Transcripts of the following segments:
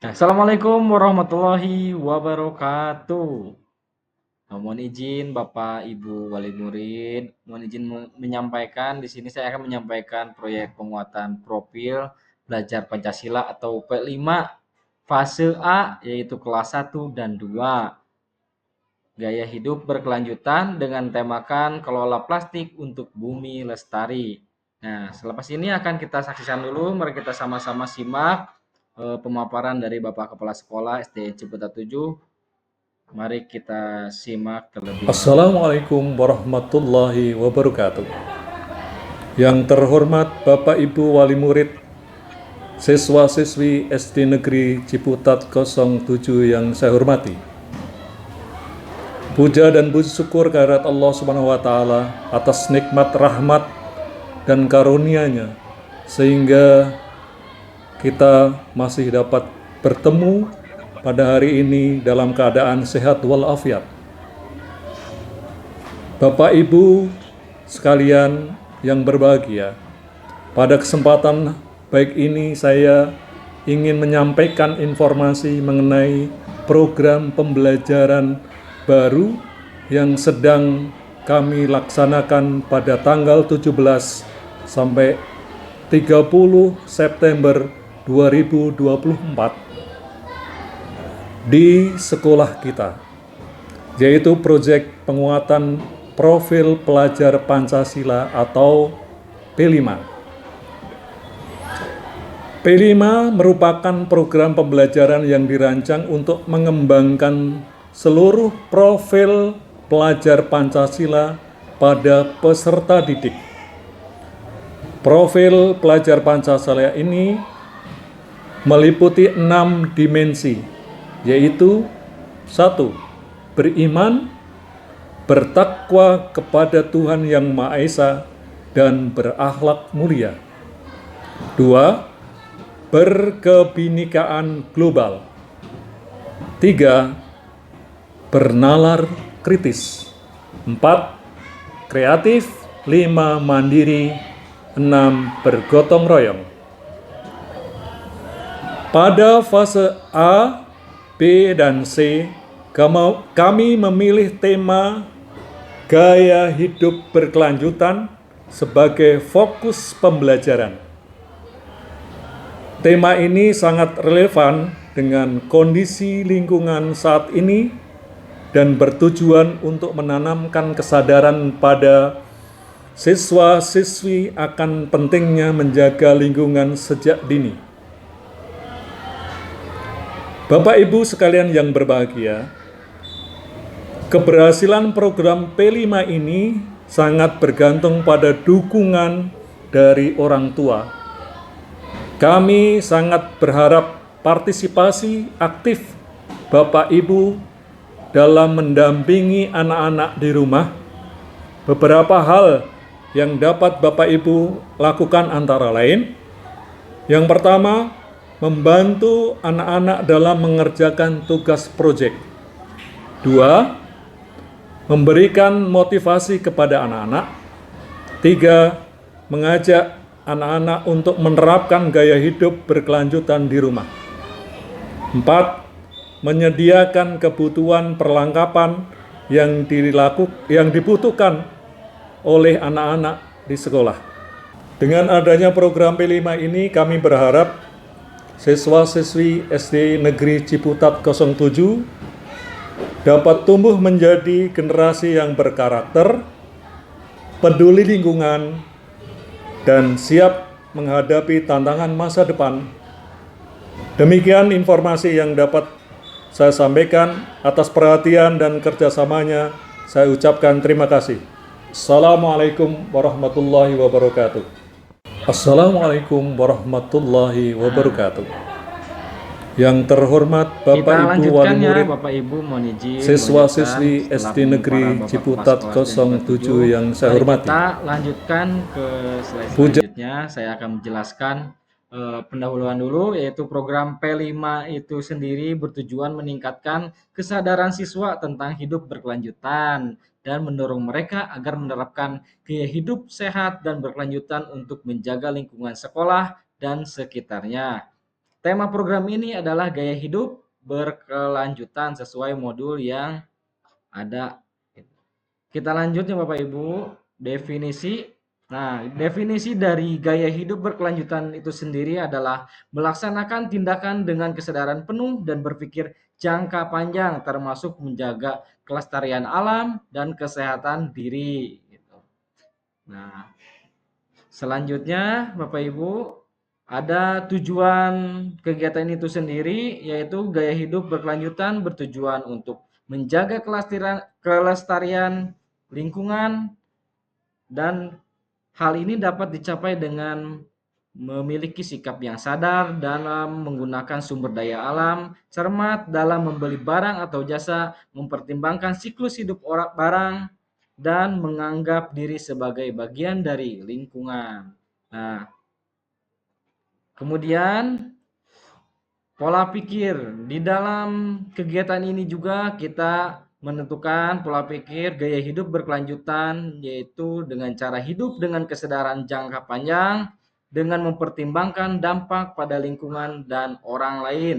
Assalamualaikum warahmatullahi wabarakatuh. Mohon izin Bapak Ibu wali murid, mohon izin menyampaikan di sini saya akan menyampaikan proyek penguatan profil belajar Pancasila atau P5 fase A yaitu kelas 1 dan 2. Gaya hidup berkelanjutan dengan temakan kelola plastik untuk bumi lestari. Nah, selepas ini akan kita saksikan dulu, mari kita sama-sama simak pemaparan dari Bapak Kepala Sekolah SD Ciputat 7. Mari kita simak terlebih dahulu. Assalamualaikum warahmatullahi wabarakatuh. Yang terhormat Bapak Ibu Wali Murid, siswa-siswi SD Negeri Ciputat 07 yang saya hormati. Puja dan puji syukur kehadirat Allah Subhanahu wa taala atas nikmat rahmat dan karunia-Nya sehingga kita masih dapat bertemu pada hari ini dalam keadaan sehat walafiat. Bapak Ibu sekalian yang berbahagia, pada kesempatan baik ini saya ingin menyampaikan informasi mengenai program pembelajaran baru yang sedang kami laksanakan pada tanggal 17 sampai 30 September 2024 di sekolah kita, yaitu proyek penguatan profil pelajar Pancasila atau P5. P5 merupakan program pembelajaran yang dirancang untuk mengembangkan seluruh profil pelajar Pancasila pada peserta didik. Profil pelajar Pancasila ini meliputi 6 dimensi, yaitu 1. Beriman, bertakwa kepada Tuhan Yang Maha Esa, dan berakhlak mulia. 2. Berkebinekaan global. 3. Bernalar kritis. 4. Kreatif. 5. Mandiri. 6. Bergotong royong. Pada fase A, B, dan C, kami memilih tema gaya hidup berkelanjutan sebagai fokus pembelajaran. Tema ini sangat relevan dengan kondisi lingkungan saat ini dan bertujuan untuk menanamkan kesadaran pada siswa-siswi akan pentingnya menjaga lingkungan sejak dini. Bapak Ibu sekalian yang berbahagia, keberhasilan program P5 ini sangat bergantung pada dukungan dari orang tua. Kami sangat berharap partisipasi aktif Bapak Ibu dalam mendampingi anak-anak di rumah. Beberapa hal yang dapat Bapak Ibu lakukan antara lain: yang pertama, membantu anak-anak dalam mengerjakan tugas proyek. 2. Memberikan motivasi kepada anak-anak. 3. Mengajak anak-anak untuk menerapkan gaya hidup berkelanjutan di rumah. 4. Menyediakan kebutuhan perlengkapan yang dibutuhkan oleh anak-anak di sekolah. Dengan adanya program P5 ini, kami berharap siswa-siswi SD Negeri Ciputat 07 dapat tumbuh menjadi generasi yang berkarakter, peduli lingkungan, dan siap menghadapi tantangan masa depan. Demikian informasi yang dapat saya sampaikan. Atas perhatian dan kerjasamanya, saya ucapkan terima kasih. Assalamualaikum warahmatullahi wabarakatuh. Assalamualaikum warahmatullahi wabarakatuh. Yang terhormat Bapak Ibu Wali Murid, Bapak Ibu mohon izin siswa-siswi SD Negeri Ciputat 07 yang saya hormati. Kita lanjutkan ke slide selanjutnya. Saya akan menjelaskan pendahuluan dulu, yaitu program P5 itu sendiri bertujuan meningkatkan kesadaran siswa tentang hidup berkelanjutan dan mendorong mereka agar menerapkan gaya hidup sehat dan berkelanjutan untuk menjaga lingkungan sekolah dan sekitarnya. Tema program ini adalah gaya hidup berkelanjutan sesuai modul yang ada. Kita lanjut ya Bapak Ibu, definisi. Nah, definisi dari gaya hidup berkelanjutan itu sendiri adalah melaksanakan tindakan dengan kesadaran penuh dan berpikir jangka panjang termasuk menjaga kelestarian alam dan kesehatan diri gitu. Nah, selanjutnya Bapak Ibu ada tujuan kegiatan itu sendiri yaitu gaya hidup berkelanjutan bertujuan untuk menjaga kelestarian lingkungan dan hal ini dapat dicapai dengan memiliki sikap yang sadar dalam menggunakan sumber daya alam, cermat dalam membeli barang atau jasa, mempertimbangkan siklus hidup orang barang, dan menganggap diri sebagai bagian dari lingkungan. Nah, kemudian pola pikir. Di dalam kegiatan ini juga kita menentukan pola pikir gaya hidup berkelanjutan, yaitu dengan cara hidup dengan kesadaran jangka panjang, dengan mempertimbangkan dampak pada lingkungan dan orang lain.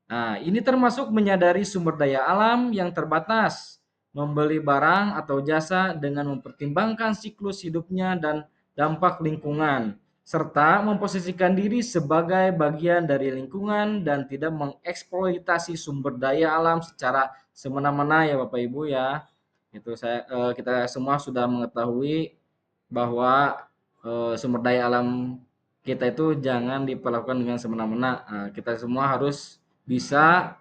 Nah, ini termasuk menyadari sumber daya alam yang terbatas, membeli barang atau jasa dengan mempertimbangkan siklus hidupnya dan dampak lingkungan, serta memposisikan diri sebagai bagian dari lingkungan dan tidak mengeksploitasi sumber daya alam secara semena-mena ya Bapak Ibu ya. Kita semua sudah mengetahui bahwa sumber daya alam kita itu jangan diperlakukan dengan semena-mena. Nah, kita semua harus bisa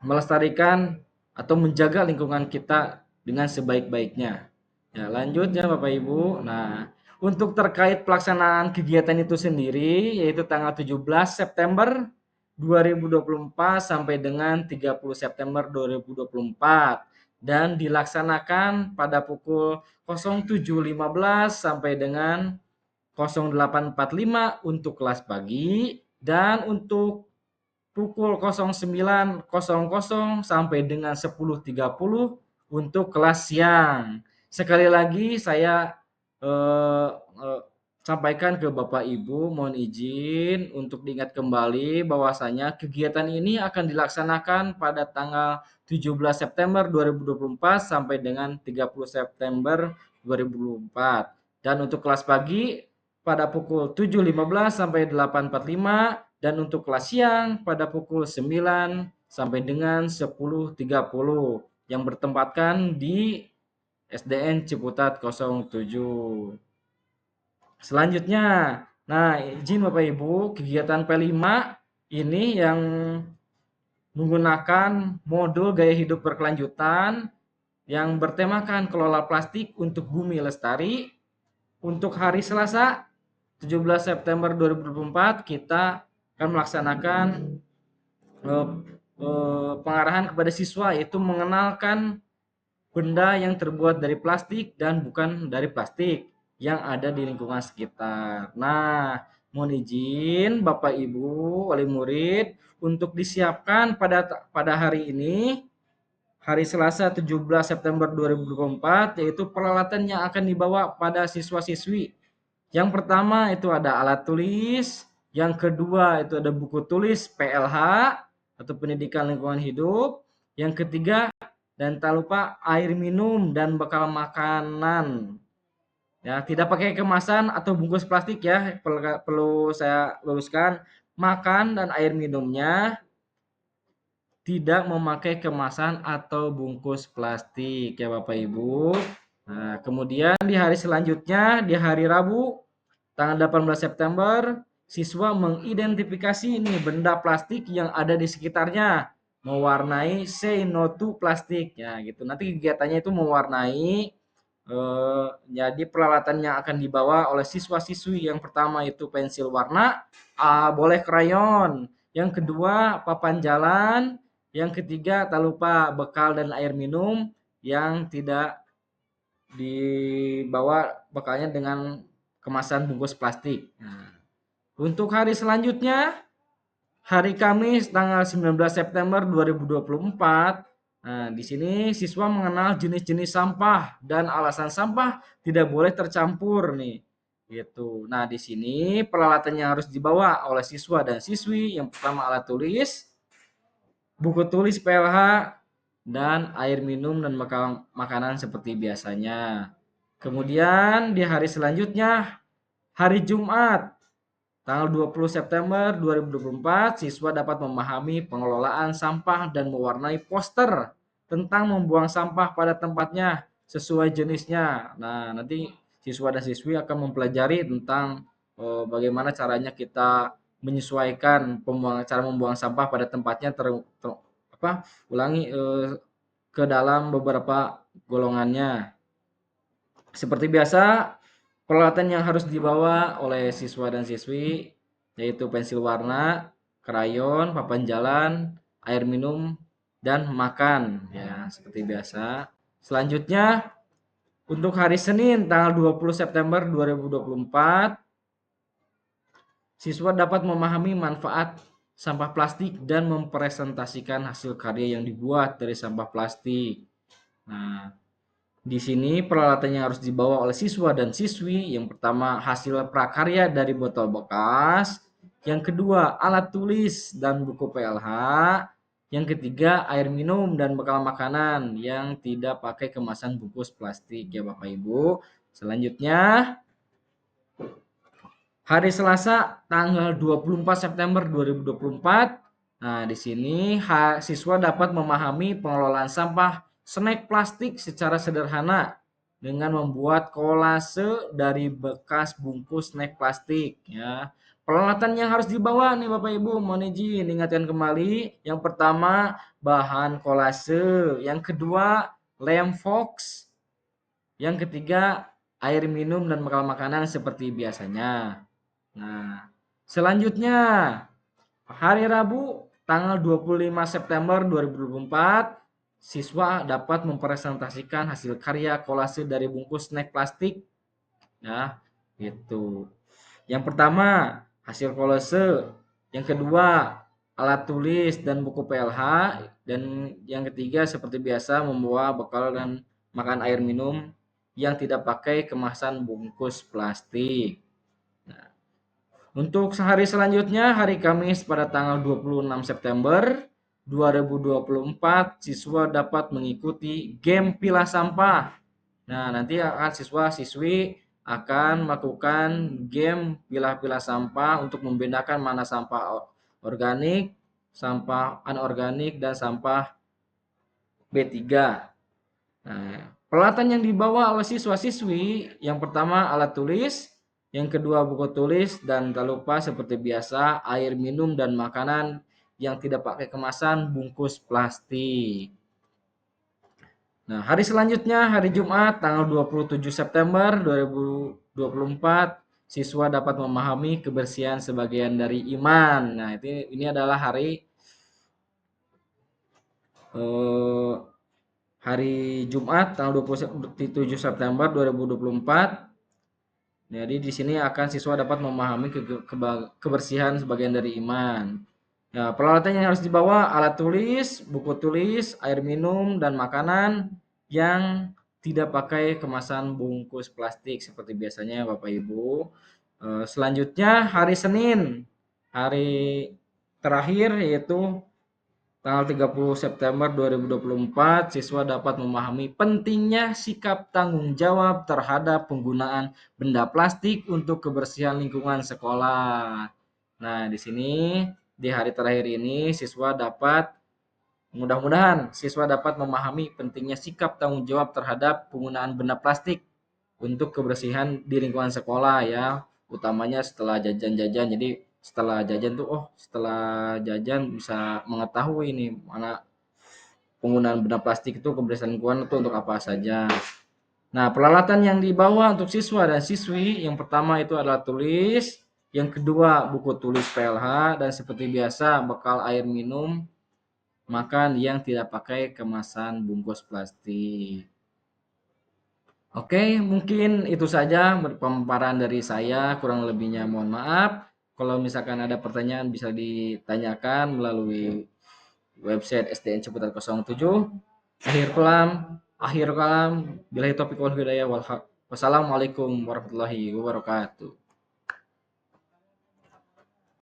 melestarikan atau menjaga lingkungan kita dengan sebaik-baiknya. Ya, lanjut ya Bapak Ibu. Nah, untuk terkait pelaksanaan kegiatan itu sendiri yaitu tanggal 17 September 2024 sampai dengan 30 September 2024 dan dilaksanakan pada pukul 07.15 sampai dengan 08.45 untuk kelas pagi dan untuk pukul 09.00 sampai dengan 10.30 untuk kelas siang. Sekali lagi saya eh, eh, sampaikan ke Bapak Ibu, mohon izin untuk diingat kembali bahwasanya kegiatan ini akan dilaksanakan pada tanggal 17 September 2024 sampai dengan 30 September 2024. Dan untuk kelas pagi pada pukul 7.15 sampai 8.45 dan untuk kelas siang pada pukul 9 sampai dengan 10.30 yang bertempatkan di SDN Ciputat 07. Selanjutnya, nah izin Bapak Ibu, kegiatan P5 ini yang menggunakan modul gaya hidup berkelanjutan yang bertemakan kelola plastik untuk bumi lestari. Untuk hari Selasa 17 September 2024 kita akan melaksanakan pengarahan kepada siswa yaitu mengenalkan benda yang terbuat dari plastik dan bukan dari plastik yang ada di lingkungan sekitar. Nah, mohon izin Bapak Ibu wali murid untuk disiapkan pada hari ini hari Selasa 17 September 2024 yaitu peralatan yang akan dibawa pada siswa-siswi. Yang pertama itu ada alat tulis, yang kedua itu ada buku tulis PLH atau pendidikan lingkungan hidup, yang ketiga dan tak lupa air minum dan bekal makanan. Ya, tidak pakai kemasan atau bungkus plastik ya. Perlu saya luruskan, makan dan air minumnya tidak memakai kemasan atau bungkus plastik ya Bapak Ibu. Nah, kemudian di hari selanjutnya di hari Rabu tanggal 18 September siswa mengidentifikasi ini benda plastik yang ada di sekitarnya mewarnai say no to plastik ya gitu. Nanti kegiatannya itu mewarnai jadi peralatan yang akan dibawa oleh siswa-siswi yang pertama itu pensil warna, boleh krayon, yang kedua papan jalan, yang ketiga tak lupa bekal dan air minum yang tidak dibawa bekalnya dengan kemasan bungkus plastik. Nah, untuk hari selanjutnya hari Kamis tanggal 19 September 2024. Nah, di sini siswa mengenal jenis-jenis sampah dan alasan sampah tidak boleh tercampur nih. gitu. Nah, di sini peralatan yang harus dibawa oleh siswa dan siswi yang pertama alat tulis, buku tulis PLH, dan air minum dan makanan seperti biasanya. Kemudian di hari selanjutnya, hari Jumat, tanggal 20 September 2024, siswa dapat memahami pengelolaan sampah dan mewarnai poster tentang membuang sampah pada tempatnya sesuai jenisnya. Nah, nanti siswa dan siswi akan mempelajari tentang bagaimana caranya kita menyesuaikan cara membuang sampah pada tempatnya ulangi ke dalam beberapa golongannya. Seperti biasa, peralatan yang harus dibawa oleh siswa dan siswi yaitu pensil warna, krayon, papan jalan, air minum, dan makan ya seperti biasa. Selanjutnya untuk hari Senin tanggal 20 September 2024, siswa dapat memahami manfaat sampah plastik dan mempresentasikan hasil karya yang dibuat dari sampah plastik. Nah, di sini peralatan yang harus dibawa oleh siswa dan siswi, yang pertama hasil prakarya dari botol bekas, yang kedua alat tulis dan buku PLH, yang ketiga air minum dan bekal makanan yang tidak pakai kemasan bungkus plastik ya Bapak Ibu. Selanjutnya hari Selasa tanggal 24 September 2024. Nah, di sini siswa dapat memahami pengelolaan sampah snack plastik secara sederhana dengan membuat kolase dari bekas bungkus snack plastik ya. Peralatan yang harus dibawa nih Bapak Ibu, mohon izin ingatkan kembali. Yang pertama bahan kolase, yang kedua lem fox, yang ketiga air minum dan bekal makanan seperti biasanya. Nah, selanjutnya hari Rabu tanggal 25 September 2024, siswa dapat mempresentasikan hasil karya kolase dari bungkus snack plastik ya, gitu. Yang pertama, hasil kolase, yang kedua, alat tulis dan buku PLH, dan yang ketiga seperti biasa membawa bekal dan makan air minum yang tidak pakai kemasan bungkus plastik. Untuk sehari selanjutnya, hari Kamis pada tanggal 26 September 2024, siswa dapat mengikuti game pilah sampah. Nah, nanti akan siswa-siswi akan melakukan game pilah-pilah sampah untuk membedakan mana sampah organik, sampah anorganik, dan sampah B3. Nah, peralatan yang dibawa oleh siswa-siswi, yang pertama alat tulis, yang kedua buku tulis, dan tak lupa seperti biasa air minum dan makanan yang tidak pakai kemasan bungkus plastik. Nah, hari selanjutnya hari Jumat tanggal 27 September 2024, siswa dapat memahami kebersihan sebagian dari iman. Nah, ini adalah eh, hari Jumat tanggal 27 September 2024. Jadi di sini akan siswa dapat memahami kebersihan sebagian dari iman. Ya, peralatan yang harus dibawa alat tulis, buku tulis, air minum, dan makanan yang tidak pakai kemasan bungkus plastik seperti biasanya Bapak Ibu. Selanjutnya hari Senin, hari terakhir yaitu tanggal 30 September 2024, siswa dapat memahami pentingnya sikap tanggung jawab terhadap penggunaan benda plastik untuk kebersihan lingkungan sekolah. Nah, di sini di hari terakhir ini mudah-mudahan siswa dapat memahami pentingnya sikap tanggung jawab terhadap penggunaan benda plastik untuk kebersihan di lingkungan sekolah ya, utamanya setelah jajan-jajan. Jadi setelah jajan tuh setelah jajan bisa mengetahui nih mana penggunaan benda plastik itu kebersihan lingkungan itu untuk apa saja. Nah, peralatan yang dibawa untuk siswa dan siswi yang pertama itu adalah tulis, yang kedua buku tulis PLH, dan seperti biasa bekal air minum makan yang tidak pakai kemasan bungkus plastik. Oke, mungkin itu saja pemaparan dari saya, kurang lebihnya mohon maaf. Kalau misalkan ada pertanyaan bisa ditanyakan melalui website SDN Ciputat 07. Akhir kalam, billahi taufiq wal hidayah wal haq. Wassalamualaikum warahmatullahi wabarakatuh.